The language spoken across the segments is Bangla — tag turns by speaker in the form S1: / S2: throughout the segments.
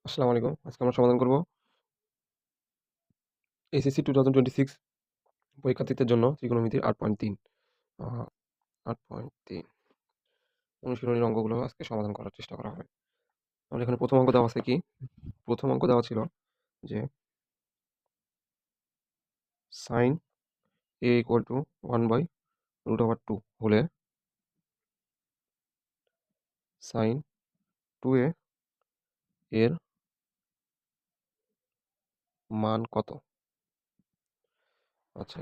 S1: আসসালামু আলাইকুম। আজকে আমরা সমাধান করব এসএসসি 2026 পরীক্ষার্থীদের জন্য ত্রিকোণমিতির 8.3 আ 8.3 অনুশীলনীর অঙ্কগুলো আজকে সমাধান করার চেষ্টা করা হবে। আমাদের এখানে প্রথম অঙ্ক দেওয়া আছে কি? প্রথম অঙ্ক দেওয়া ছিল যে sin a = 1/√2 হলে sin 2a এর মান কত? আচ্ছা,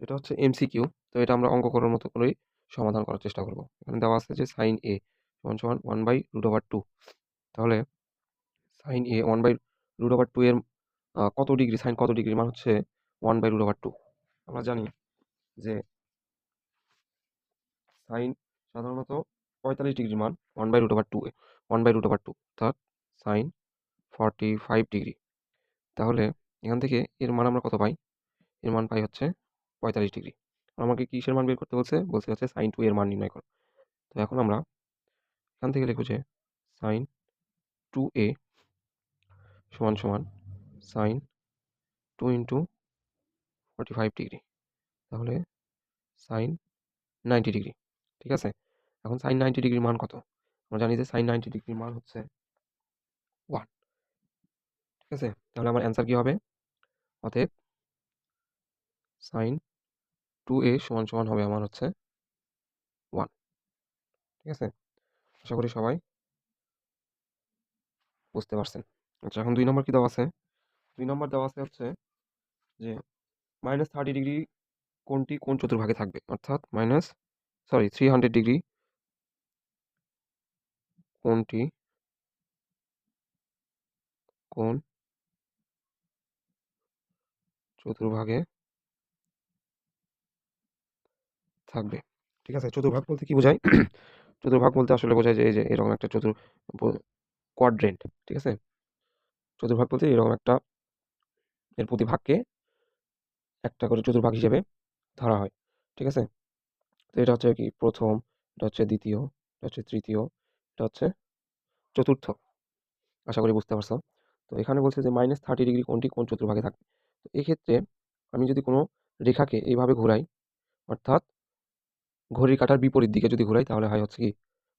S1: এটা হচ্ছে এমসিকিউ। তো এটা আমরা অঙ্ক করার মতো করেই সমাধান করার চেষ্টা করব। এখানে দেওয়া আছে যে sin a = 1/√2। তাহলে sin a 1/√2 এর কত ডিগ্রি, sin কত ডিগ্রির মান হচ্ছে 1/√2। আমরা জানি যে sin সাধারণত 45 ডিগ্রির মান 1/√2 অর্থাৎ sin 45 ডিগ্রি। তাহলে এখান থেকে এর মান আমরা কত পাই? এর মান পাই হচ্ছে 45 ডিগ্রি। আমাকে কিসের মান বের করতে বলছে? বলছে হচ্ছে sin 2 এর মান নির্ণয় করো। তো এখন আমরা এখান থেকে লিখব যে sin 2a sin 2 × 45 ডিগ্রি। তাহলে sin 90 ডিগ্রি। ঠিক আছে? এখন sin 90 ডিগ্রির মান কত? আমরা জানি যে sin 90 ডিগ্রির মান হচ্ছে 1। ঠিক আছে? তাহলে আমার অ্যান্সার কি হবে? অতএব sin 2a হবে আমার হচ্ছে 1। ঠিক আছে? আশা করি সবাই বুঝতে পারছেন। আচ্ছা, এখন ২ নম্বর কি দেওয়া আছে? ২ নম্বর দেওয়া আছে হচ্ছে যে -30 ডিগ্রি কোণটি কোন চতুর্ভাগে থাকবে? অর্থাৎ 300 ডিগ্রি কোণটি কোন চতুর্ভাগে থাকবে। ঠিক আছে? চতুর্ভাগ বলতে কি বোঝায়? চতুর্ভাগ বলতে আসলে বোঝায় যে এই যে এরকম একটা ব কোয়াড্রেন্ট। ঠিক আছে? চতুর্ভাগ বলতে এরকম একটা এর প্রতি ভাগকে একটা করে চতুর্ভাগ হিসেবে ধরা হয়। ঠিক আছে? তো এটা হচ্ছে কি ১ম, এটা হচ্ছে ২য়, এটা হচ্ছে ৩য়, এটা হচ্ছে ৪র্থ। আশা করি বুঝতে পারছো। তো এখানে বলছে যে -30 ডিগ্রি কোণটি কোন চতুর্ভাগে থাকবে। তো এক্ষেত্রে আমি যদি কোনো রেখাকে এইভাবে ঘুরাই, অর্থাৎ ঘড়ির কাঁটার বিপরীত দিকে যদি ঘুরাই তাহলে হয় হচ্ছে কি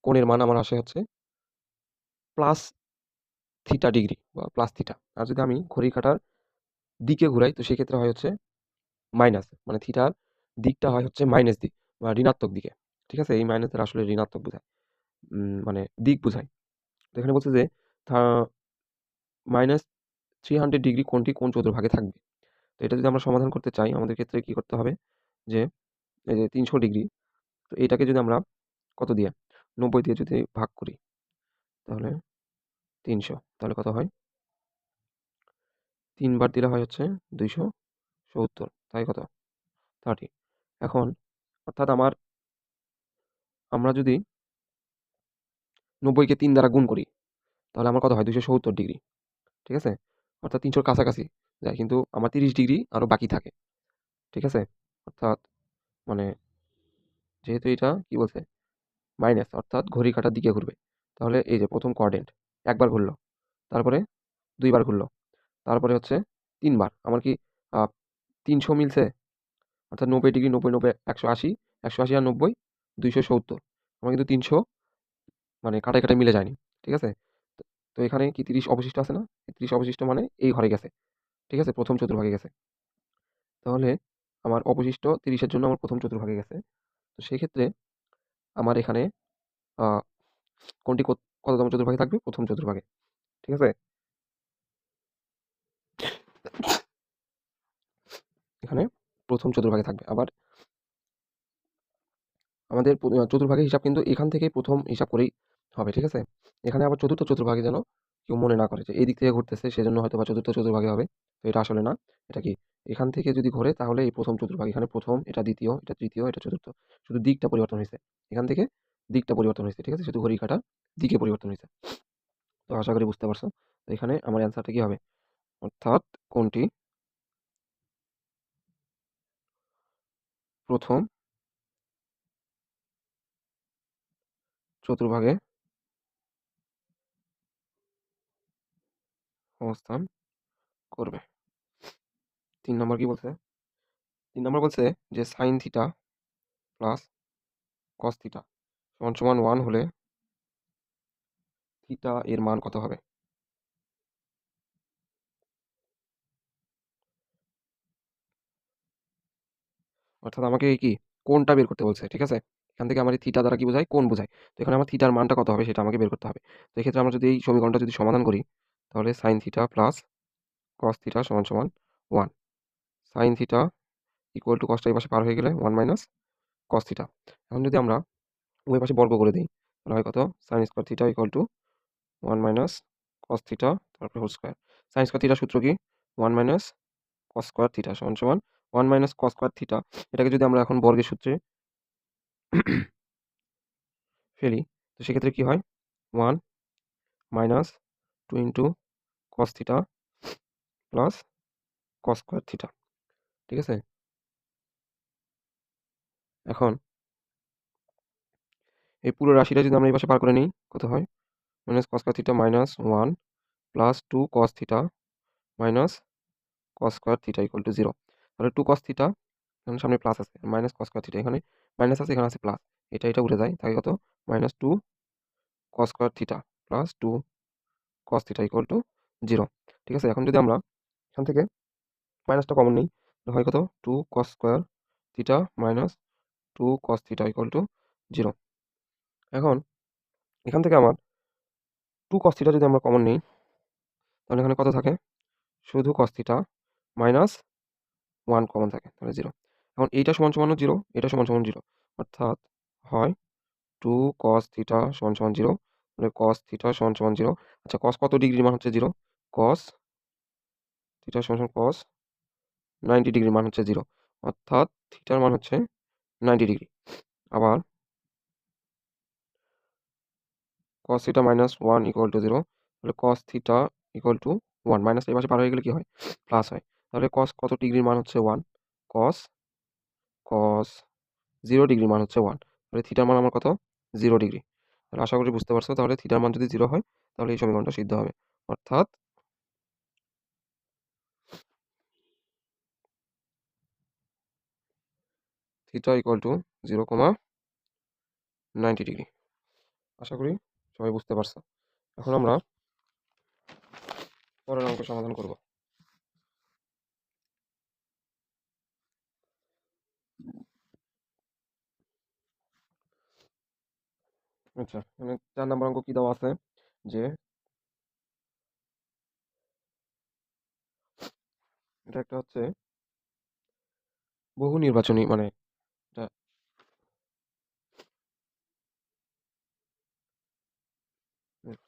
S1: কোণের মান আমার আসে হচ্ছে +θ ডিগ্রি বা +θ। আর যদি আমি ঘড়ির কাঁটার দিকে ঘুরাই তো সেক্ষেত্রে হয় হচ্ছে মাইনাস, মানে থিটার দিকটা হয় হচ্ছে মাইনাস দিক বা ঋণাত্মক দিকে। ঠিক আছে? এই মাইনাস দ্বারা আসলে ঋণাত্মক বোঝায়। মানে দিক বোঝায়। তো এখানে বলছে যে থা -300 ডিগ্রি কোণটি কোন চতুর্ভাগে থাকবে। তো এটা যদি আমরা সমাধান করতে চাই আমাদের ক্ষেত্রে কি করতে হবে? যে এই যে ৩০০ ডিগ্রি, তো এটাকে যদি আমরা কত দিয়ে ৯০ দিয়ে যদি ভাগ করি তাহলে ৩০০, তাহলে কত হয়? ৩ বার দিলে হয় হচ্ছে ২৭০, তাই কত? 30। এখন অর্থাৎ আমরা যদি ৯০ কে ৩ দ্বারা গুণ করি তাহলে আমার কত হয়? ২৭০ ডিগ্রি। ঠিক আছে? অর্থাৎ ৩০০ র কাছাকাছি যায়, কিন্তু আমার ৩০ ডিগ্রি আরো বাকি থাকে। ঠিক আছে? অর্থাৎ মানে যেহেতু এটা কি বলছে? মাইনাস, অর্থাৎ ঘড়ির কাঁটার দিকে ঘুরবে। তাহলে এই যে ১ম কোয়াড্রেন্ট একবার ঘুরলো, তারপরে ২ বার ঘুরলো, তারপরে হচ্ছে ৩ বার। আমার কি আ ৩০০ মিলছে? অর্থাৎ ৯০ ডিগ্রি ৯০, ৯০, ১৮০, ১৮০ আর ৯০, ২৭০। আমার কিন্তু ৩০০ মানে কাটায়, কাটায় মিলে যায়নি। ঠিক আছে? তো তো এখানে কি ৩০ অবশিষ্ট আছে না? ৩০ অবশিষ্ট মানে এই ঘরে গেছে। ঠিক আছে? ১ম চতুর্ভাগে গেছে। তাহলে আমার অবশিষ্ট ৩০ এর জন্য আমার ১ম চতুর্ভাগে গেছে। তো সেক্ষেত্রে আমার এখানে আ কোনটি কততম চতুর্ভাগে থাকবে? ১ম চতুর্ভাগে। ঠিক আছে? এখানে ১ম চতুর্ভাগে থাকবে। আবার আমাদের চতুর্ভাগের হিসাব কিন্তু এখান থেকেই ১ম হিসাব করেই হবে। ঠিক আছে? এখানে আবার ৪র্থ চতুর্ভাগে যেন কেউ মনে না করে যে এই দিক থেকে ঘুরতেছে সেজন্য হয়তোবা ৪র্থ চতুর্ভাগে হবে। তো এটা আসলে না। এটা কি? এখান থেকে যদি ঘোরে তাহলে এই ১ম চতুর্ভাগ। এখানে ১ম, এটা ২য়, এটা ৩য়, এটা ৪র্থ। শুধু দিকটা পরিবর্তন হইছে। এখান থেকে দিকটা পরিবর্তন হইছে। ঠিক আছে? শুধু ঘড়ির কাঁটার দিকে পরিবর্তন হইছে। তো আশা করি বুঝতে পারছো। তো এখানে আমার অ্যান্সারটা কি হবে? অর্থাৎ কোনটি ১ম চতুর্ভাগে অবস্থান করবে। 3 নম্বর কি বলছে? 3 নম্বর বলছে যে sin θ প্লাস cos θ সমান 1 হলে θ এর মান কত হবে? অর্থাৎ আমাকে কি কোণটা বের করতে বলছে, ঠিক আছে? এখান থেকে আমার এই থিটা দ্বারা কি বোঝায়? কোণ বোঝায়। তো এখানে আমার থিটার মানটা কত হবে সেটা আমাকে বের করতে হবে। তো এক্ষেত্রে আমরা যদি এই সমীকরণটা যদি সমাধান করি তাহলে sin θ প্লাস cos θ সমান 1। sin θ ইকুয়াল টু cosটা এই পাশে পার হয়ে গেলে 1 মাইনাস cos θ। এখন যদি আমরা উভয় পাশে বর্গ করে দিই তাহলে হয় কত? sin square θ equal to 1 minus cos θ তারপরে হোল স্কয়ার। sin স্কয়ার θ সূত্র কি? 1 মাইনাস cos স্কয়ার θ সমান 1 মাইনাস cos স্কয়ার θ। এটাকে যদি আমরা এখন বর্গের সূত্রে ফেলি তো সেক্ষেত্রে কি হয়? 1 minus 2 into cos θ plus cos square θ, ঠিক আছে? এখন এই পুরো রাশিটা যদি আমরা এই পাশে পার করে নিই কত হয়? Minus cos square θ minus 1 plus 2 cos θ minus cos square θ equal to 0। তাহলে 2 cos θ এখানে সামনে প্লাস আছে, মাইনাস cos স্কয়ার θ এখানে মাইনাস আছে, এখানে আছে প্লাস। এটা উঠে যায়, থাকে কত? Minus 2 cos square θ plus 2 cos θ equal to 0, ঠিক আছে? এখন যদি আমরা এখান থেকে মাইনাসটা কমন নিই তাহলে হয় কত? 2 cos square θ minus 2 cos θ equal to 0। এখন এখান থেকে আমার 2 cos θ যদি আমরা কমন নিই তাহলে এখানে কত থাকে? শুধু cos θ মাইনাস 1 কমন থাকে, তাহলে 0। এখন এইটা সমান 0, এটা সমান 0, অর্থাৎ হয় 2 cos θ সমান 0, তাহলে cos θ সমান 0। আচ্ছা, cos কত ডিগ্রির মান হচ্ছে 0? cos θ সমান cos 90 ডিগ্রির মান হচ্ছে 0, অর্থাৎ থিটার মান হচ্ছে 90 ডিগ্রি। আবার cos θ মাইনাস 1 ইকুয়াল টু 0, তাহলে cos θ ইকুয়াল টু 1, মাইনাস এই পাশে পার হয়ে গেলে কি হয়? প্লাস হয়। তাহলে cos কত ডিগ্রির মান হচ্ছে 1? cos cos 0 ডিগ্রির মান হচ্ছে 1, তাহলে থিটার মান আমার কত? 0 ডিগ্রি। তাহলে আশা করি বুঝতে পারছো। তাহলে থিটার মান যদি 0 হয় তাহলে এই সমীকরণটা সিদ্ধ হবে, অর্থাৎ থিটা ইকুয়াল টু 0,90 ডিগ্রি। আশা করি সবাই বুঝতে পারছো। এখন আমরা পরের অঙ্ক সমাধান করব। আচ্ছা, এখানে 4 নম্বর অঙ্ক কি দেওয়া আছে যে এটা একটা হচ্ছে বহু নির্বাচনী, মানে এটা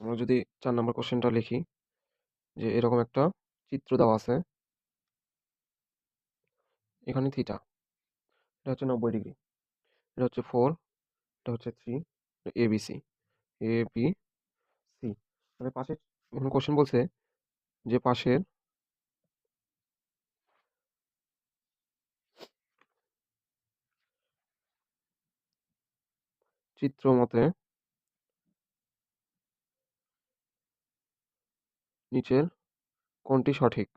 S1: আমরা যদি 4 নম্বর কোশ্চেনটা লিখি যে এরকম একটা চিত্র দেওয়া আছে, এখানে থিটা, এটা হচ্ছে 90 ডিগ্রি, এটা হচ্ছে 4, এটা হচ্ছে 3, এবিসি এ বি সি। মানে পাশের এখন কোশ্চেন বলছে যে পাশের চিত্র মতে নিচের কোনটি সঠিক?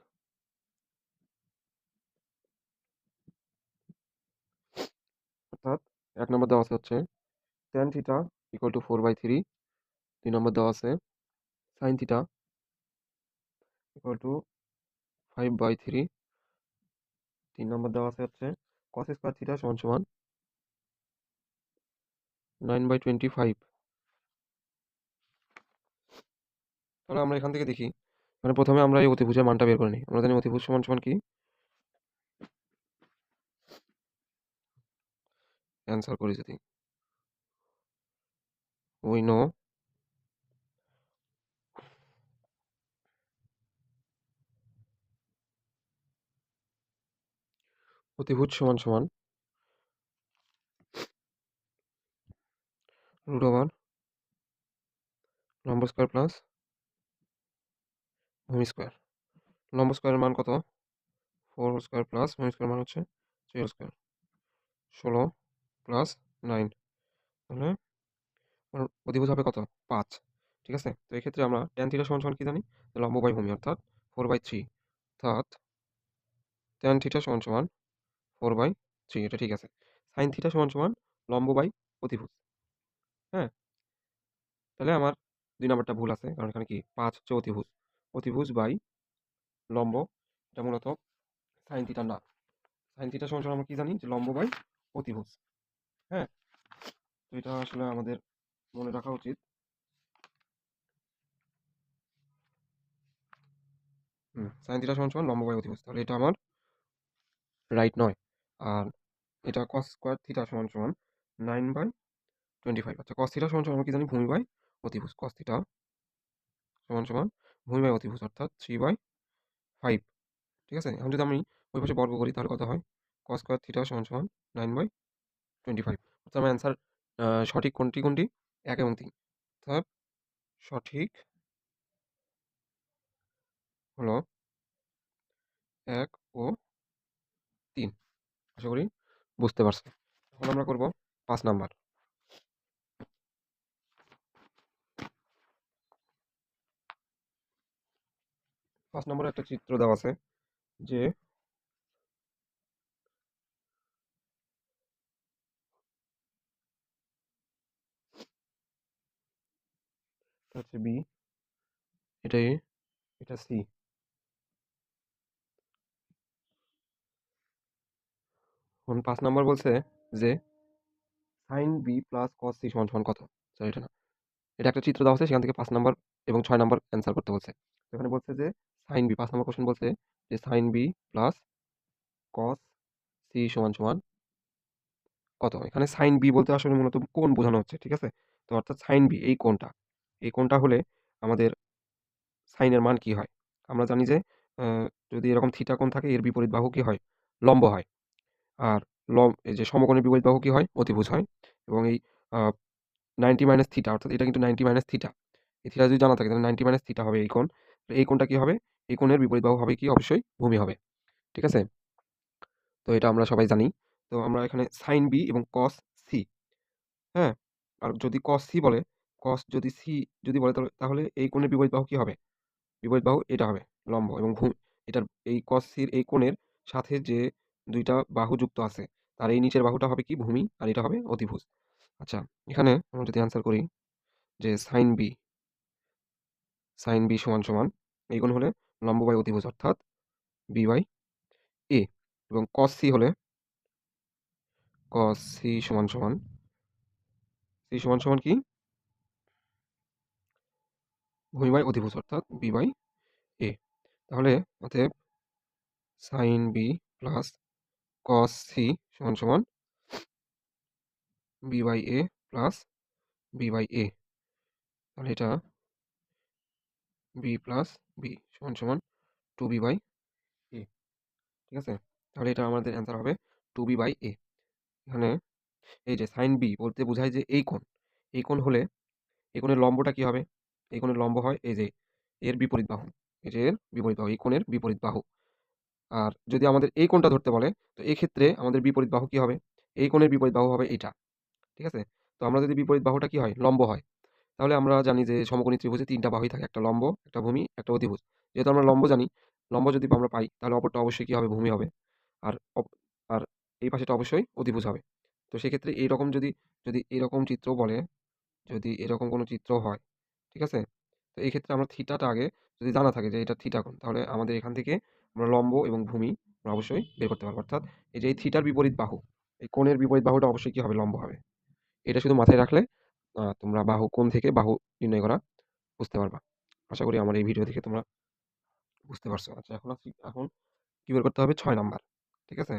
S1: অর্থাৎ 1 নম্বর দেওয়া আছে হচ্ছে tan থিটা ইকুয়াল টু 4/3, 2 নম্বর দেওয়া আছে sin থিটা ইকুয়াল টু 5/3, 3 নম্বর দেওয়া আছে হচ্ছে cos স্কয়ার থিটা সমান 9/25। তাহলে আমরা এখান থেকে দেখি, মানে প্রথমে আমরা এই অতিভুজের মানটা বের করে নিই। আমরা জানি অতিভুজ সমান কি? অ্যান্সার করি যদি, উই নো অতিভুজ সমান রুট ওভার লম্ব স্কয়ার প্লাস ভূমি স্কয়ার। লম্ব স্কয়ারের মান কত? 4 হোল স্কয়ার প্লাস ভূমি স্কয়ার মান হচ্ছে 3 হোল স্কয়ার, 16 প্লাস 9, তাহলে আমার অধিভুজ হবে কত? 5, ঠিক আছে? তো এই ক্ষেত্রে আমরা tan থিটা সমান কি জানি? লম্ব বাই ভূমি অর্থাৎ 4/3 অর্থাৎ tan থিটা সমান 4/3 এটা ঠিক আছে। sin থিটা সমান লম্ব বাই অতিভুজ। হ্যাঁ? তাহলে আমার ২ নাম্বারটা ভুল আছে। কারণ এখানে কি ৫ হচ্ছে অতিভুজ। অতিভুজ বাই লম্ব। এটা মূলত sin থিটা না। sin থিটা সমান আমরা কি জানি? যে লম্ব বাই অতিভুজ। হ্যাঁ? তো এটা আসলে আমাদের মনে রাখা উচিত। sin থিটা সমান লম্ব বাই অতিভুজ। তাহলে এটা আমার রাইট নয়। আর এটা cos স্কয়ার থিটা সমান 9/25। আচ্ছা cos থিটা সমান আমরা কি জানি? ভূমি বাই অতিভুজ। cos থিটা সমান ভূমি বাই অতিভুজ অর্থাৎ 3/5। ঠিক আছে? এখন যদি আমি ওই পাশে বর্গ করি তাহলে কত হয়? cos স্কয়ার থিটা সমান 9/25। অর্থাৎ আমার অ্যান্সার সঠিক কোনটি? ১ এবং ৩। অর্থাৎ সঠিক হলো ১ ও ৩। আশা করি বুঝতে পারছো। এখন আমরা করব ৫ নাম্বার। ৫ নম্বরে একটা চিত্র দেওয়া আছে যে এটা হচ্ছে বি, এটা এ, এটা সি। এখন ৫ নাম্বার বলছে যে sin b plus cos c সমান কত? সরি এটা না। এটা একটা চিত্র দেওয়া আছে সেখান থেকে ৫ নাম্বার এবং ৬ নাম্বার অ্যান্সার করতে বলছে। তো এখানে বলছে যে sin b ৫ নাম্বার কোশ্চেন বলছে যে sin b plus cos c সমান কত? এখানে sin b বলতে আসলে মূলত কোণ বোঝানো হচ্ছে। ঠিক আছে? তো অর্থাৎ sin b এই কোণটা। এই কোণটা হলে আমাদের sin এর মান কি হয়? আমরা জানি যে আ যদি এরকম থিটা কোণ থাকে এর বিপরীত বাহু কি হয়? লম্ব হয়। আর এই যে সমকোণের বিপরীত বাহু কি হয়? অতিভুজ হয়। এবং এই আ 90 মাইনাস থিটা অর্থাৎ এটা কিন্তু 90 মাইনাস থিটা। এই থিটা যদি জানা থাকে তাহলে 90 মাইনাস থিটা হবে এই কোণ। তো এই কোণটা কি হবে? এই কোণের বিপরীত বাহু হবে কি? অবশ্যই ভূমি হবে। ঠিক আছে? তো এটা আমরা সবাই জানি। তো আমরা এখানে sin b এবং cos c, হ্যাঁ? আর যদি cos c বলে, cos যদি c যদি বলে তাহলে এই কোণের বিপরীত বাহু কি হবে? বিপরীত বাহু এটা হবে লম্ব এবং এটার এই cos c র এই কোণের সাথে যে ২ টা বাহু যুক্ত আছে তার এই নিচের বাহুটা হবে কি? ভূমি আর এটা হবে অতিভুজ। আচ্ছা, এখানে আমরা যদি অ্যান্সার করি যে sin b সমান এই কোণ হলে লম্ব বাই অতিভুজ অর্থাৎ b/a এবং cos c হলে cos c সমান কি? ভূমি বাই অতিভুজ অর্থাৎ b/a। তাহলে অতএব sin b plus cos c সমান b/a প্লাস b/a। তাহলে এটা b প্লাস b সমান 2b/a। ঠিক আছে? তাহলে এটা আমাদের অ্যান্সার হবে 2b/a। এখানে এই যে sin b বলতে বোঝায় যে এই কোণ। এই কোণ হলে এই কোণের লম্বটা কি হবে? এই কোণের লম্ব হয় এই যে এর বিপরীত বাহু। এই যে এর বিপরীত বাহু। এই কোণের বিপরীত বাহু। আর যদি আমাদের এই কোণটা ধরতে বলে তো এক্ষেত্রে আমাদের বিপরীত বাহু কি হবে? এই কোণের বিপরীত বাহু হবে এইটা। ঠিক আছে? তো আমরা যদি বিপরীত বাহুটা কি হয়? লম্ব হয়। তাহলে আমরা জানি যে সমকোণী ত্রিভুজে ৩ টা বাহুই থাকে। একটা লম্ব, একটা ভূমি, একটা অতিভুজ। যেহেতু আমরা লম্ব জানি, লম্ব যদি আমরা পাই তাহলে অপরটা অবশ্যই কি হবে? ভূমি হবে। আর আর এই পাশেটা অবশ্যই অতিভুজ হবে। তো সেক্ষেত্রে এইরকম যদি এরকম চিত্র বলে, যদি এরকম কোনো চিত্র হয়, ঠিক আছে? তো এই ক্ষেত্রে আমরা থিটাটা আগে যদি জানা থাকে যে এটা থিটা কোণ, তাহলে আমাদের এখান থেকে আমরা লম্ব এবং ভূমি আমরা অবশ্যই বের করতে পারবো। অর্থাৎ এই যে এই থিটার বিপরীত বাহু, এই কোণের বিপরীত বাহুটা অবশ্যই কি হবে? লম্ব হবে। এটা শুধু মাথায় রাখলে তোমরা বাহু কোণ থেকে বাহু নির্ণয় করা বুঝতে পারবা। আশা করি আমার এই ভিডিও দেখে তোমরা বুঝতে পারছো। আচ্ছা এখন কি বের করতে হবে? ৬ নাম্বার। ঠিক আছে?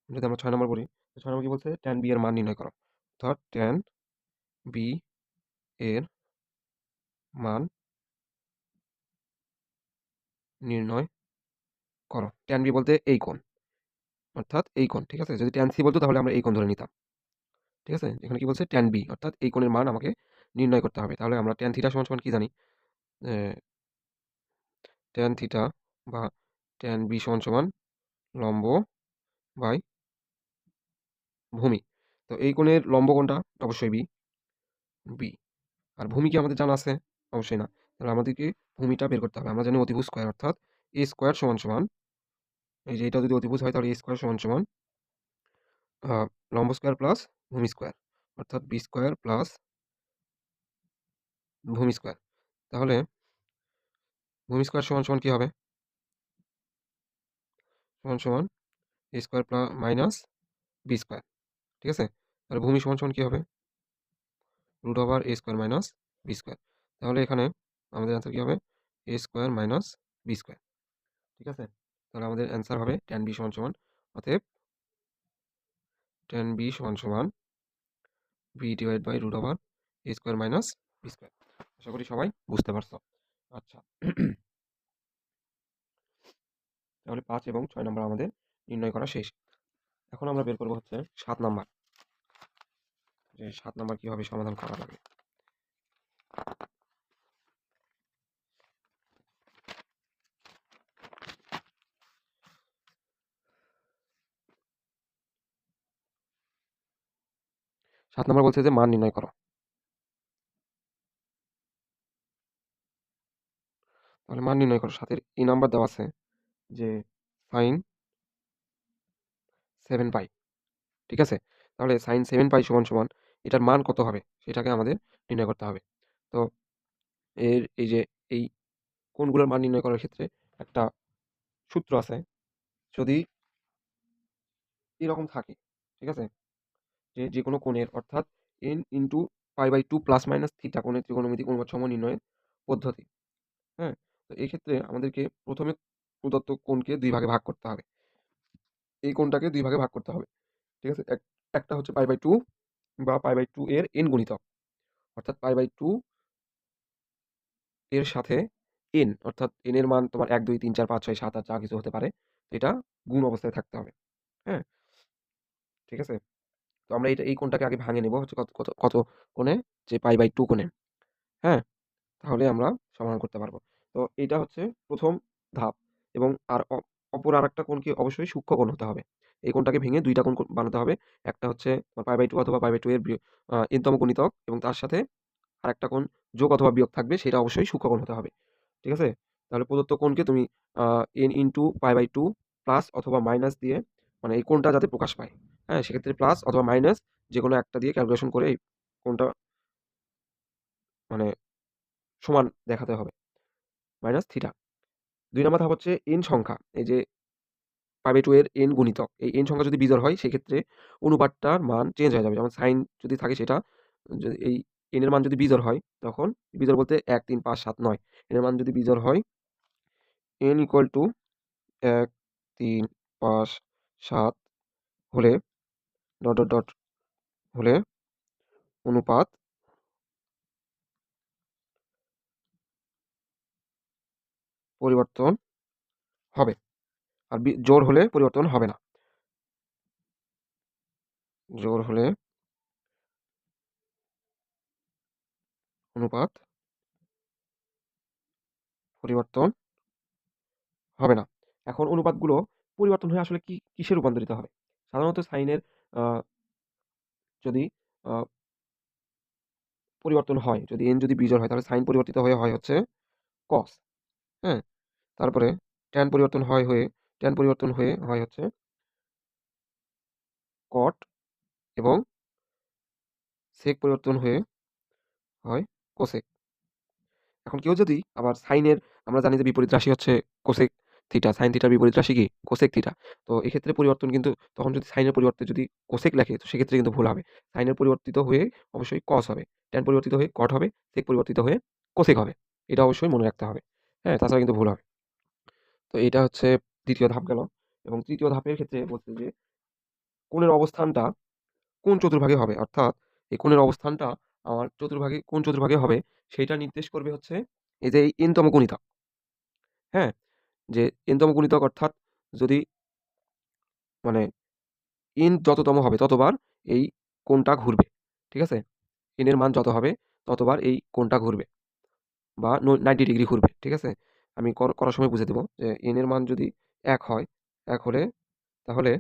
S1: যদি আমরা ৬ নাম্বার বলি, তো ৬ নাম্বার কি বলছে? tan b এর মান নির্ণয় করো। অর্থাৎ tan b এর মান নির্ণয় করো। tan b বলতে এই কোণ। অর্থাৎ এই কোণ। ঠিক আছে? যদি tan c বলতো তাহলে আমরা এই কোণ ধরে নিতাম। ঠিক আছে? এখানে কি বলছে? tan b অর্থাৎ এই কোণের মান আমাকে নির্ণয় করতে হবে। তাহলে আমরা tan থিটা সমান কি জানি? এ tan থিটা বা tan b সমান লম্ব বাই ভূমি। তো এই কোণের লম্ব কোণটা? অবশ্যই b। আর ভূমি কি আমাদের জানা আছে? অবশ্যই না। তাহলে আমাদেরকে ভূমিটা বের করতে হবে। আমরা জানি অতিভুজ স্কয়ার অর্থাৎ a স্কয়ার সমান এই যে এটা যদি অতিভুজ হয় তাহলে a স্কয়ার সমান আ লম্ব স্কয়ার প্লাস ভূমি স্কয়ার অর্থাৎ b স্কয়ার প্লাস ভূমি স্কয়ার। তাহলে ভূমি স্কয়ার সমান কি হবে? সমান a square minus b square. ঠিক আছে? তাহলে ভূমি সমান কি হবে? Root over a square minus b square. তাহলে এখানে আমাদের অ্যান্সার কি হবে? a square minus b square. ঠিক আছে? তাহলে আমাদের অ্যান্সার হবে tan b সমান অতএব tan b সমান b divide by root over a square minus b square. আশা করি সবাই বুঝতে পারছো। আচ্ছা। তাহলে ৫ এবং ৬ নম্বর আমাদের নির্ণয় করা শেষ। এখন আমরা বের করব হচ্ছে ৭ নাম্বার। যে ৭ নাম্বার কিভাবে সমাধান করা যাবে। ৭ নাম্বার বলছে যে মান নির্ণয় করো। তাহলে মান নির্ণয় করো। ৭ এর এই নাম্বার দেওয়া আছে যে sin 7 পাই। ঠিক আছে? তাহলে sin 7 পাই সমান এটার মান কত হবে সেটাকে আমাদের নির্ণয় করতে হবে। তো এই যে এই কোণগুলোর মান নির্ণয় করার ক্ষেত্রে একটা সূত্র আছে। যদি এরকম থাকে, ঠিক আছে? যে কোনো কোণের অর্থাৎ n into π/2 plus minus theta কোণের ত্রিকোণমিতিক অনুপাত সময় নির্ণয়ের পদ্ধতি। হ্যাঁ? তো এই ক্ষেত্রে আমাদেরকে প্রথমে প্রদত্ত কোণকে ২ ভাগে ভাগ করতে হবে। এই কোণটাকে ২ ভাগে ভাগ করতে হবে। ঠিক আছে? একটা হচ্ছে π/2 বা π/2 এর n গুণিতক। অর্থাৎ π/2 এর সাথে n অর্থাৎ n এর মান তোমার ১, ২, ৩, ৪, ৫, ৬, ৭, ৮ যা কিছু হতে পারে। এটা গুণ অবস্থায় থাকতে হবে। হ্যাঁ? ঠিক আছে? তো আমরা এই কোণটাকে আগে ভাঙে নেব হচ্ছে কত কোণে? যে π/2 কোণে। হ্যাঁ? তাহলে আমরা সমাধান করতে পারব। তো এইটা হচ্ছে ১ম ধাপ এবং অপর আরেকটা কোণকে অবশ্যই সূক্ষ্ম কোণ হতে হবে। এই কোণটাকে ভেঙে ২ টা কোণ বানাতে হবে। একটা হচ্ছে তোমার π/2 অথবা π/2 এর n তম গুণিতক এবং তার সাথে আরেকটা কোণ যোগ অথবা বিয়োগ থাকবে সেটা অবশ্যই সূক্ষ্ম কোণ হতে হবে। ঠিক আছে? তাহলে প্রদত্ত কোণকে তুমি n ইনটু π/2 প্লাস অথবা মাইনাস দিয়ে মানে এই কোণটা যাতে প্রকাশ পায়। হ্যাঁ? সেক্ষেত্রে প্লাস অথবা মাইনাস যেকোনো একটা দিয়ে ক্যালকুলেশন করে এই কোণটা মানে সমান দেখাতে হবে। Minus theta. ২ নম্বর ধাপ হচ্ছে n সংখ্যা। এই যে π/2 এর n গুণিতক। এই n সংখ্যা যদি বিজোড় হয় সেক্ষেত্রে অনুপাতটার মান চেঞ্জ হয়ে যাবে। যেমন sin যদি থাকে সেটা যদি এই n এর মান যদি বিজোড় হয় তখন বিজোড় বলতে ১, ৩, ৫, ৭, ৯ n এর মান যদি বিজোড় হয় n ইকুয়াল টু ১, ৩, ৫, ৭ হলে ডট হলে অনুপাত পরিবর্তন হবে। আর জোড় হলে পরিবর্তন হবে না। জোড় হলে অনুপাত পরিবর্তন হবে না। এখন অনুপাতগুলো পরিবর্তন হয়ে আসলে কিসে রূপান্তরিত হবে? সাধারণত সাইনের আ যদি আ পরিবর্তন হয়, যদি n যদি বিজোড় হয় তাহলে সাইন পরিবর্তিত হয়ে হয় হচ্ছে কস। হ্যাঁ? তারপরে ট্যান পরিবর্তন হয়ে হয় হচ্ছে কট এবং সেক পরিবর্তন হয়ে হয় কোসেক। এখন কেউ যদি আবার সাইনের আমরা জানি যে বিপরীত রাশি হচ্ছে কোসেক থিটা, সাইন থিটার বিপরীত রাশি কি? Cosec theta. তো এক্ষেত্রে পরিবর্তন কিন্তু তখন যদি সাইনের পরিবর্তে যদি কোসেক লেখে তো সেক্ষেত্রে কিন্তু ভুল হবে। সাইনের পরিবর্তিত হয়ে অবশ্যই কস হবে। ট্যান পরিবর্তিত হয়ে কট হবে, সেক পরিবর্তিত হয়ে কোসেক হবে। এটা অবশ্যই মনে রাখতে হবে। হ্যাঁ? তাছাড়া কিন্তু ভুল হবে। তো এইটা হচ্ছে ২য় ধাপ গেল এবং ৩য় ধাপের ক্ষেত্রে বলছে যে কোণের অবস্থানটা কোন চতুর্ভাগে হবে? অর্থাৎ এই কোণের অবস্থানটা আমার কোন চতুর্ভাগে হবে সেইটা নির্দেশ করবে হচ্ছে এই যে এই n তম গুণিতক। হ্যাঁ? যে n তম গুণিতক অর্থাৎ যদি n যততম হবে ততবার এই কোণটা ঘুরবে। ঠিক আছে? n এর মান যত হবে ততবার এই কোণটা ঘুরবে বা 90 ডিগ্রি ঘুরবে। ঠিক আছে? আমি করার সময় বুঝিয়ে দেব যে n এর মান যদি ১ হয়, ১ হলে তাহলে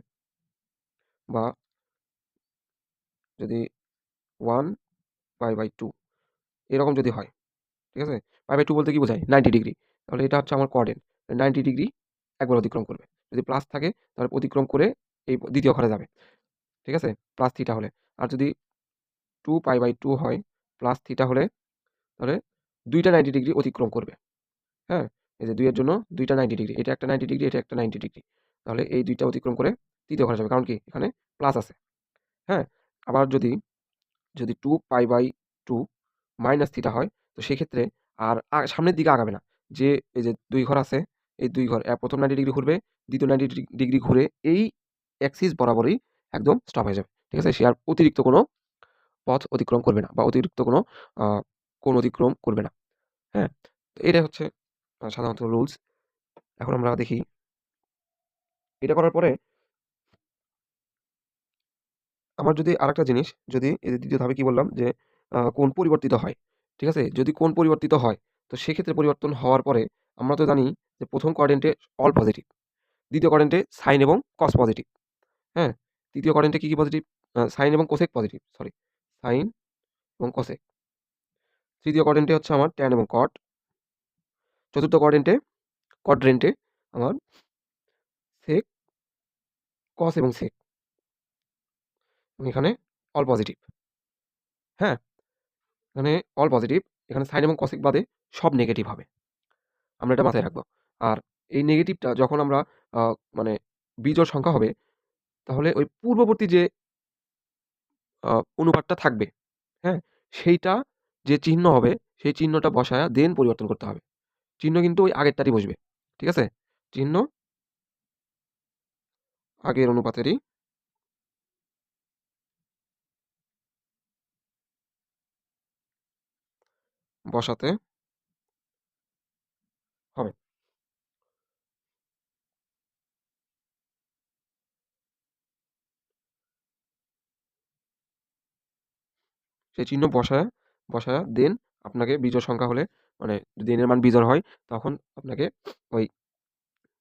S1: বা যদি 1 π/2 এরকম যদি হয় ঠিক আছে? π/2 বলতে কি বোঝায়? 90 ডিগ্রি। তাহলে এটা হচ্ছে আমার কোয়াড্রেন্ট। 90 ডিগ্রি একবার অতিক্রম করবে। যদি প্লাস থাকে তাহলে অতিক্রম করে এই দ্বিতীয় ঘরে যাবে। ঠিক আছে? প্লাস থিটা হলে। আর যদি 2π/2 হয় প্লাস থিটা হলে তাহলে ২ টা 90 ডিগ্রি অতিক্রম করবে। হ্যাঁ? এই যে ২ এর জন্য ২ টা 90 ডিগ্রি। এটা একটা 90 ডিগ্রি, এটা একটা 90 ডিগ্রি। তাহলে এই ২ টা অতিক্রম করে তৃতীয় ঘরে যাবে। কারণ কি? এখানে প্লাস আছে। হ্যাঁ? আবার যদি 2π/2 মাইনাস থিটা হয় তো সেক্ষেত্রে আর সামনের দিকে আগাবে না। যে এই যে ২ ঘর আছে, এই ২ ঘর ১ম 90 ডিগ্রি ঘুরবে, দ্বিতীয় 90 ডিগ্রি ঘুরে এই অ্যাক্সিস বরাবরই একদম স্টপ হয়ে যাবে। ঠিক আছে? সে আর অতিরিক্ত কোনো পথ অতিক্রম করবে না বা অতিরিক্ত কোনো আ কোণ অতিক্রম করবে না। হ্যাঁ? তো এটাই হচ্ছে সাধারণত রুলস। এখন আমরা দেখি এটা করার পরে আমার যদি আরেকটা জিনিস যদি এই যে ২য় ধাপে কি বললাম যে কোণ পরিবর্তিত হয়। ঠিক আছে? যদি কোণ পরিবর্তিত হয় তো সেক্ষেত্রে পরিবর্তন হওয়ার পরে আমরা তো জানি যে ১ম কোয়াড্রেন্টে অল পজিটিভ, ২য় কোয়াড্রেন্টে সাইন এবং কস পজিটিভ। হ্যাঁ? ৩য় কোয়াড্রেন্টে কি পজিটিভ? সাইন এবং কোসেক পজিটিভ। সরি। সাইন এবং কোসেক। ৩য় কোয়াড্রেন্টে হচ্ছে আমার ট্যান এবং কট। ৪র্থ কোয়াড্রেন্টে আমার সেক, কস এবং সেক। এবং এখানে অল পজিটিভ। হ্যাঁ? এখানে অল পজিটিভ। এখানে সাইন এবং কসেক বাদে সব নেগেটিভ হবে। আমরা এটা মাথায় রাখবো। আর এই নেগেটিভটা যখন আমরা আ মানে বিজোড় সংখ্যা হবে, তাহলে ওই পূর্ববর্তী যে আ অনুপাতটা থাকবে, হ্যাঁ? সেইটা যে চিহ্ন হবে, সেই চিহ্নটা বসায়া দেন পরিবর্তন করতে হবে। চিহ্ন কিন্তু ওই আগেরটারই বসবে। ঠিক আছে? চিহ্ন আগের অনুপাতেরই বসাতে হবে। সেই চিহ্ন বসায়া দেন আপনাকে বিজোড় সংখ্যা হলে মানে যদি n এর মান বিজোড় হয়, তখন আপনাকে ওই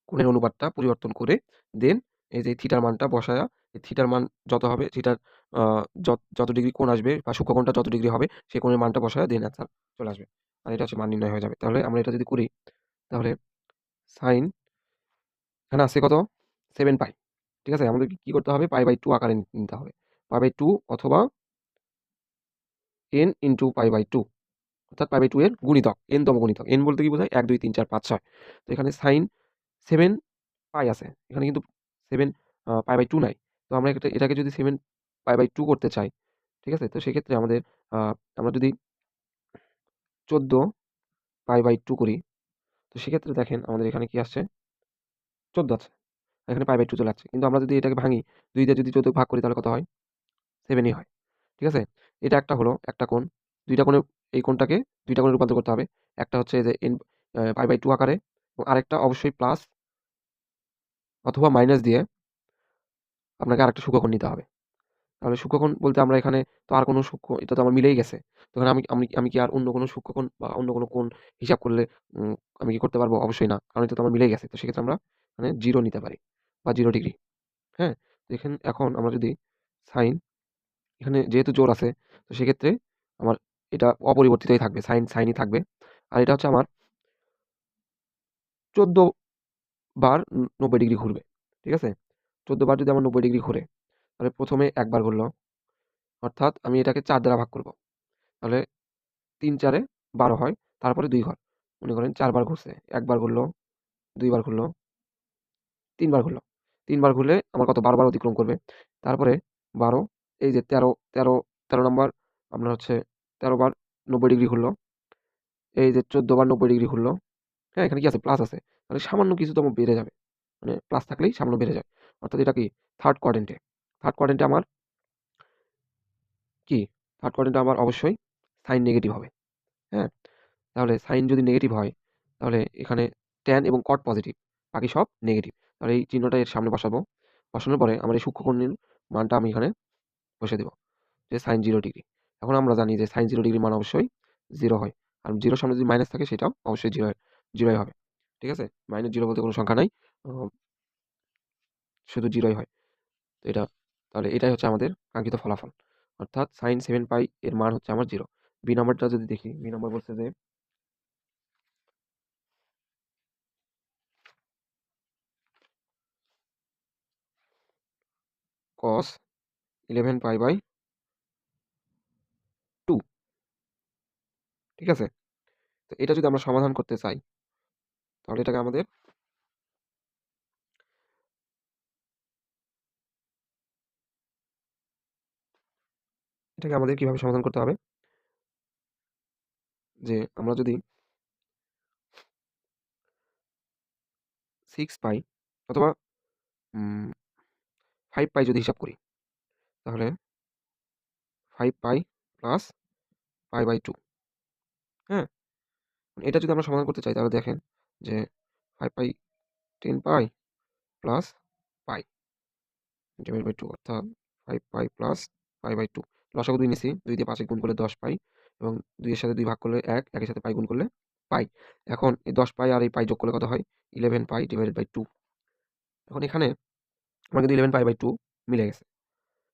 S1: কোণের অনুপাতটা পরিবর্তন করে দেন এই যে থিটার মানটা বসায়া এই থিটার মান যত হবে থিটার আ যত ডিগ্রি কোণ আসবে বা সূক্ষ্মকোণটা যত ডিগ্রি হবে সেই কোণের মানটা বসায়া দেন অ্যান্সার চলে আসবে। আর এটা হচ্ছে মান নির্ণয় হয়ে যাবে। তাহলে আমরা এটা যদি করি তাহলে সাইন এখানে আছে কত? 7 পাই। ঠিক আছে? আমাদেরকে কি করতে হবে? π/2 আকারে নিতে হবে। π/2 অথবা n * π/2 অর্থাৎ π/2 এর গুণিতক, n তম গুণিতক। n বলতে কি বোঝায়? ১, ২, ৩, ৪, ৫, ৬। তো এখানে সাইন 7 পাই আছে। এখানে কিন্তু 7 π/2 নাই। তো আমরা এটাকে যদি 7 π/2 করতে চাই, ঠিক আছে? তো সেক্ষেত্রে আমাদের আ আমরা যদি 14 π/2 করি, তো সেক্ষেত্রে দেখেন আমাদের এখানে কি আসছে? 14 আছে। এখানে π/2 চলে আসছে। কিন্তু আমরা যদি এটাকে ভাঙি, ২ দিয়ে যদি 14 ভাগ করি তাহলে কত হয়? 7 ই হয়। ঠিক আছে? এটা একটা হলো একটা কোণ। ২ টা কোণে এই কোণটাকে ২ টা কোণে রূপান্তর করতে হবে। একটা হচ্ছে যে n π/2 আকারে এবং আরেকটা অবশ্যই প্লাস অথবা মাইনাস দিয়ে আপনাকে আরেকটা সূক্ষ্মকোণ নিতে হবে। তাহলে সূক্ষ্মকোণ বলতে আমরা এখানে তো আর কোনো এটা তো আমার মিলেই গেছে। তো এখানে আমি আমি আমি কি আর অন্য কোনো সূক্ষ্মকোণ বা অন্য কোনো কোণ হিসাব করলে উম আমি কি করতে পারবো? অবশ্যই না। কারণ এটা তো আমার মিলেই গেছে। তো সেক্ষেত্রে আমরা মানে 0 নিতে পারি বা 0 ডিগ্রি। হ্যাঁ? তো এখন আমরা যদি সাইন এখানে যেহেতু জোড় আছে তো সেক্ষেত্রে আমার এটা অপরিবর্তিতই থাকবে। সাইনই থাকবে। আর এটা হচ্ছে আমার ১৪ বার ৯০ ডিগ্রি ঘুরবে। ঠিক আছে? ১৪ বার যদি আমার ৯০ ডিগ্রি ঘুরে, তাহলে ১ম এ ১ বার ঘুরল। অর্থাৎ আমি এটাকে ৪ দ্বারা ভাগ করব। তাহলে ৩ ৪ এ ১২ হয়। তারপরে ২ ঘর। মনে করেন ৪ বার ঘুরছে। ১ বার ঘুরল, ২ বার ঘুরল, ৩ বার ঘুরল। ৩ বার ঘুরলে আমার কত ১২ বার অতিক্রম করবে। তারপরে ১২ এই যে ১৩ নাম্বার আপনার হচ্ছে ১৩ বার ৯০ ডিগ্রি ঘুরল। এই যে ১৪ বার ৯০ ডিগ্রি ঘুরল। হ্যাঁ, এখানে কি আছে? প্লাস আছে। তাহলে সামান্য কিছুতম বেড়ে যাবে। মানে প্লাস থাকলেই সামান্য বেড়ে যায়। অর্থাৎ এটা কি? থার্ড কোয়াড্রেন্ট এ। থার্ড কোয়াড্রেন্ট এ আমার কি? থার্ড কোয়াড্রেন্ট এ আমার অবশ্যই সাইন নেগেটিভ হবে। হ্যাঁ? তাহলে সাইন যদি নেগেটিভ হয়, তাহলে এখানে ট্যান এবং কট পজিটিভ। বাকি সব নেগেটিভ। তাহলে এই চিহ্নটা এর সামনে বসাবো। বসানোর পরে আমার এই সূক্ষ্মকোণের মানটা আমি এখানে বসিয়ে দেব। যে সাইন 0 ডিগ্রি। এখন আমরা জানি যে সাইন 0 ডিগ্রির মান অবশ্যই 0 হয়। আর 0 এর সামনে যদি মাইনাস থাকে সেটাও অবশ্যই 0 ই হবে। ঠিক আছে? -0 বলতে কোনো সংখ্যা নাই। আ শুধু 0 ই হয়। তো তাহলে এটাই হচ্ছে আমাদের কাঙ্ক্ষিত ফলাফল। অর্থাৎ sin 7 পাই এর মান হচ্ছে আমার 0। বি নাম্বারটা যদি দেখি, বি নাম্বার বলছে যে cos 11 পাই বাই 2। ঠিক আছে? তো এটা যদি আমরা সমাধান করতে চাই তাহলে এটাকে আমাদের কিভাবে সমাধান করতে হবে? যে আমরা যদি 6 পাই অথবা 5 পাই যদি হিসাব করি তাহলে 5 পাই প্লাস পাই বাই 2। হ্যাঁ? এটা যদি আমরা সমাধান করতে চাই তাহলে দেখেন যে 5 pi 10 pi plus pi divide by 2 অর্থাৎ 5 পাই প্লাস পাই বাই 2। লসাগু 2 নিছি, 2 দিয়ে 5 গুণ করলে 10 পাই এবং 2 এর সাথে 2 ভাগ করলে 1, 1 এর সাথে পাই গুণ করলে পাই। এখন এই 10 পাই আর এই পাই যোগ করলে কত হয়? 11 পাই ডিভাইডেড বাই 2। এখন এখানে আমার কিন্তু 11 পাই বাই 2 মিলে গেছে।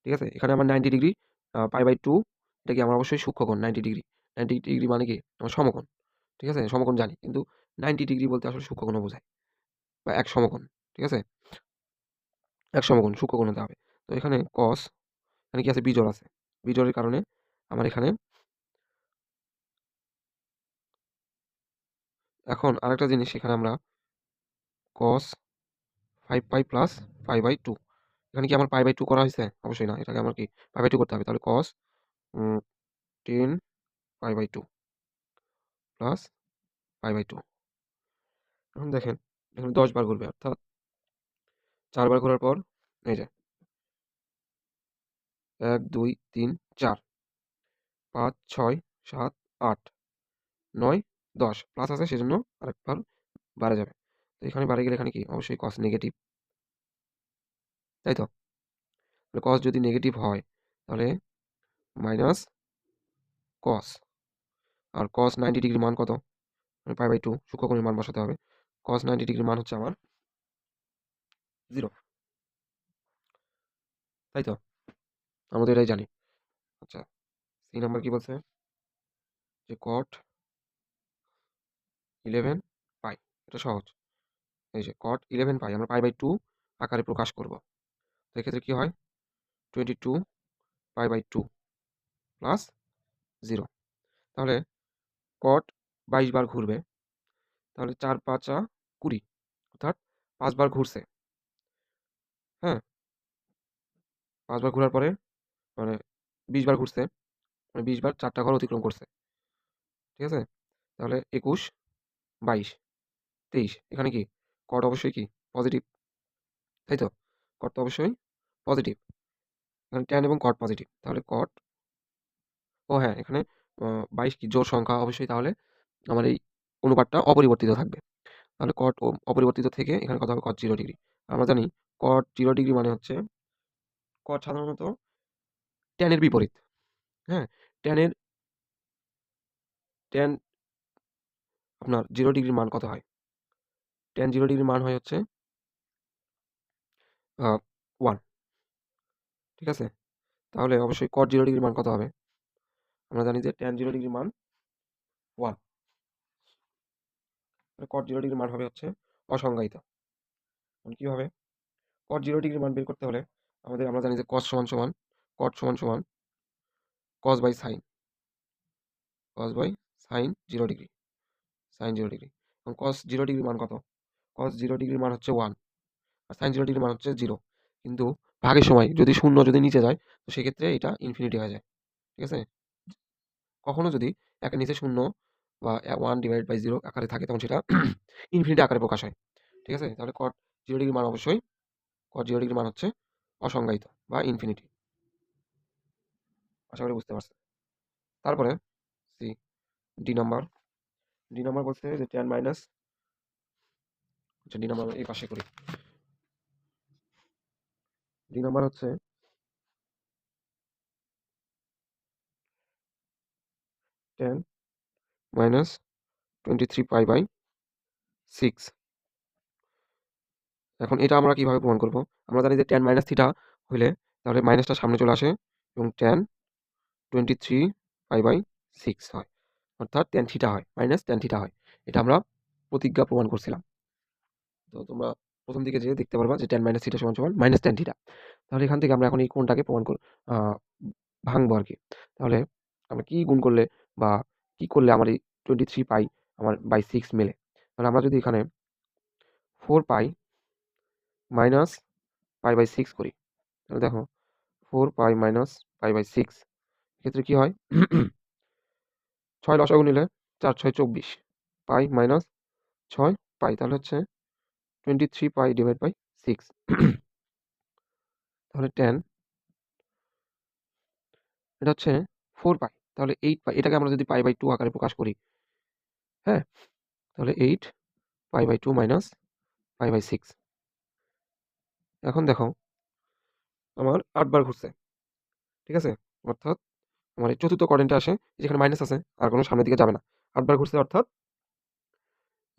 S1: ঠিক আছে? এখানে আমার 90 ডিগ্রি পাই বাই 2 এটা কি আমার অবশ্যই সূক্ষ্মকোণ 90 ডিগ্রি। 90 ডিগ্রি মানে কি? আমার সমকোণ। ঠিক আছে? সমকোণ জানি। কিন্তু 90 ডিগ্রি বলতে আসলে সূক্ষ্মকোণও বোঝায় বা এক সমকোণ। ঠিক আছে? এক সমকোণ সূক্ষ্মকোণ হতে হবে। তো এখানে cos এখানে কি আছে? বিজোড় আছে। বিজোড়ের কারণে আমার এখানে এখন আরেকটা জিনিস এখানে আমরা cos 5 pi plus pi by 2 এখানে কি আমার পাই বাই 2 করা হয়েছে? অবশ্যই না। এটাকে আমার কি পাই বাই 2 করতে হবে। তাহলে cos 10 pi by 2 plus pi by 2। এখন দেখেন এখানে 10 বার ঘুরবে অর্থাৎ 4 বার ঘোরার পর এই যে 1, 2, 3, 4, 5, 6, 7, 8, 9, 10 প্লাস আছে সেজন্য আরেকবার বাড়ে যাবে। তো এখানে বাড়ে গেলে এখানে কি? অবশ্যই cos নেগেটিভ। তাই তো? তাহলে cos যদি নেগেটিভ হয় তাহলে মাইনাস cos আর cos 90 ডিগ্রির মান কত? মানে পাই বাই 2 সূক্ষ্মকোণের মান বসাতে হবে। cos 90 ডিগ্রির মান হচ্ছে আমার 0। তাই তো? আমরা তো এটাই জানি। আচ্ছা, সি নাম্বার কি বলছে? যে cot 11 পাই। এটা সহজ। এই যে cot 11 পাই আমরা পাই বাই 2 আকারে প্রকাশ করব। তো এক্ষেত্রে কি হয়? 22 পাই বাই 2 প্লাস 0। তাহলে cot 22 বার ঘুরবে। তাহলে 4 5 20 অর্থাৎ 5 বার ঘুরছে। হ্যাঁ? 5 বার ঘোরার পরে মানে 20 বার ঘুরছে। মানে 20 বার 4টা ঘর অতিক্রম করছে। ঠিক আছে? তাহলে 21, 22, 23 এখানে কি? cot অবশ্যই কি? পজিটিভ। তাই তো? cot তো অবশ্যই পজিটিভ। এখানে tan এবং cot পজিটিভ। তাহলে cot ও হ্যাঁ, এখানে 22 কি জোড় সংখ্যা অবশ্যই তাহলে আমার এই অনুপাতটা অপরিবর্তিত থাকবে। তাহলে cot অপরিবর্তিত থেকে এখানে কত হবে? cot 0 degree. আমরা জানি cot 0 ডিগ্রি মানে হচ্ছে cot সাধারণত tan এর বিপরীত। হ্যাঁ? tan এর tan আপনার 0 ডিগ্রির মান কত হয়? tan 0 ডিগ্রির মান হয় হচ্ছে 1। ঠিক আছে? তাহলে অবশ্যই cot 0 ডিগ্রির মান কত হবে? আমরা জানি যে tan 0 ডিগ্রির মান 1। cot 0 ডিগ্রির মান হবে হচ্ছে অসংজ্ঞায়িত। এখন কি হবে? cot 0 ডিগ্রির মান বের করতে হলে আমরা জানি যে cos সমান cot সমান cos by sin। cos by sin 0 degree. sin 0 degree. এবং cos 0 ডিগ্রির মান কত? cos 0 ডিগ্রির মান হচ্ছে 1 আর sin 0 ডিগ্রির মান হচ্ছে 0। কিন্তু ভাগের সময় যদি শূন্য যদি নিচে যায় তো সেক্ষেত্রে এটা ইনফিনিটি হয়ে যায়। ঠিক আছে? কখনো যদি 1 এর নিচে 0 বা 1 ডিভাইডেড বাই 0 আকারে থাকে তখন সেটা ইনফিনিটি আকারে প্রকাশ হয়। ঠিক আছে? তাহলে cot 0 ডিগ্রির মান অবশ্যই cot 0 ডিগ্রির মান হচ্ছে অসংজ্ঞায়িত বা ইনফিনিটি। আশা করি বুঝতে পারছেন। তারপরে C D number. D number বলছে যে tan মাইনাস আচ্ছা ডি নাম্বার এই পাশে করি। ডি নাম্বার হচ্ছে tan মাইনাস 23 পাই বাই 6। এখন এটা আমরা কিভাবে প্রমাণ করব? আমরা জানি যে tan মাইনাস থিটা হইলে তাহলে মাইনাসটা সামনে চলে আসে এবং tan 23 পাই বাই 6 হয়। অর্থাৎ tan থিটা হয়, মাইনাস tan থিটা হয়। এটা আমরা প্রতিজ্ঞা প্রমাণ করছিলাম। তো তোমরা প্রথম দিকে যেয়ে দেখতে পারবা যে tan - থিটা সমান সমান -tan থিটা। তাহলে এখান থেকে আমরা এখন এই কোণটাকে আ ভাঙবো আরকি। তাহলে আমরা কি গুণ করলে বা কি করলে আমার এই 23 পাই আমার বাই 6 মেলে? তাহলে আমরা যদি এখানে 4 পাই মাইনাস পাই বাই 6 করি, তাহলে দেখো 4 পাই মাইনাস পাই বাই 6 এক্ষেত্রে কি হয়? 6 লসাগু নিলে ৪ × ৬ = ২৪ পাই মাইনাস ৬ পাই তাহলে হচ্ছে 23 পাই ডিভাইড বাই 6 তাহলে tan এটা হচ্ছে 4 পাই। তাহলে 8 পাই। এটাকে আমরা যদি পাই বাই 2 আকারে প্রকাশ করি, হ্যাঁ? তাহলে 8 pi by 2 minus pi by 6 এখন দেখো আমার ৮ বার ঘুরছে। ঠিক আছে? অর্থাৎ আমার এই চতুর্থ কোয়াড্রেন্টে আসে, যেখানে মাইনাস আছে আর কোনো সামনের দিকে যাবে না। ৮ বার ঘুরছে অর্থাৎ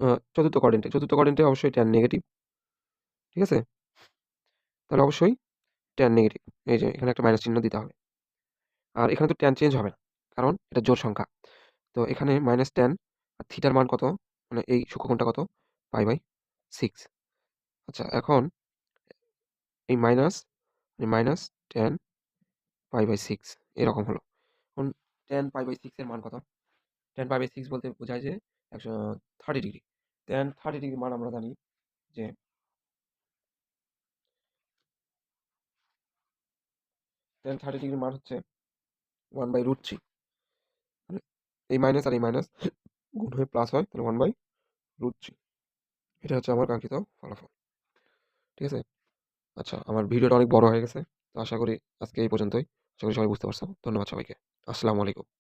S1: আ চতুর্থ কোয়াড্রেন্টে। চতুর্থ কোয়াড্রেন্টে অবশ্যই tan নেগেটিভ। ঠিক আছে? তাহলে অবশ্যই tan নেগেটিভ। এই যে এখানে একটা মাইনাস চিহ্ন দিতে হবে। আর এখানে তো tan চেঞ্জ হবে না। কারণ এটা জোড় সংখ্যা। তো এখানে -tan আর থিটার মান কত? মানে এই সূক্ষ্মকোণটা কত? Pi by 6। আচ্ছা এখন এই -tan পাই বাই 6 এরকম হলো। এখন tan পাই বাই 6 এর মান কত? tan পাই বাই 6 বলতে বোঝায় যে 30 ডিগ্রি। tan 30 ডিগ্রির মান আমরা জানি যে tan 30 ডিগ্রির মান হচ্ছে 1/√3 মানে এই মাইনাস আর এই মাইনাস গুণ হয়ে প্লাস হয় তাহলে 1/√3 এটা হচ্ছে আমার কাঙ্ক্ষিত ফলাফল। ঠিক আছে? আচ্ছা আমার ভিডিওটা অনেক বড় হয়ে গেছে। তো আশা করি আজকে এই পর্যন্তই। আশা করি সবাই বুঝতে পারছো। ধন্যবাদ সবাইকে। আসসালামু আলাইকুম।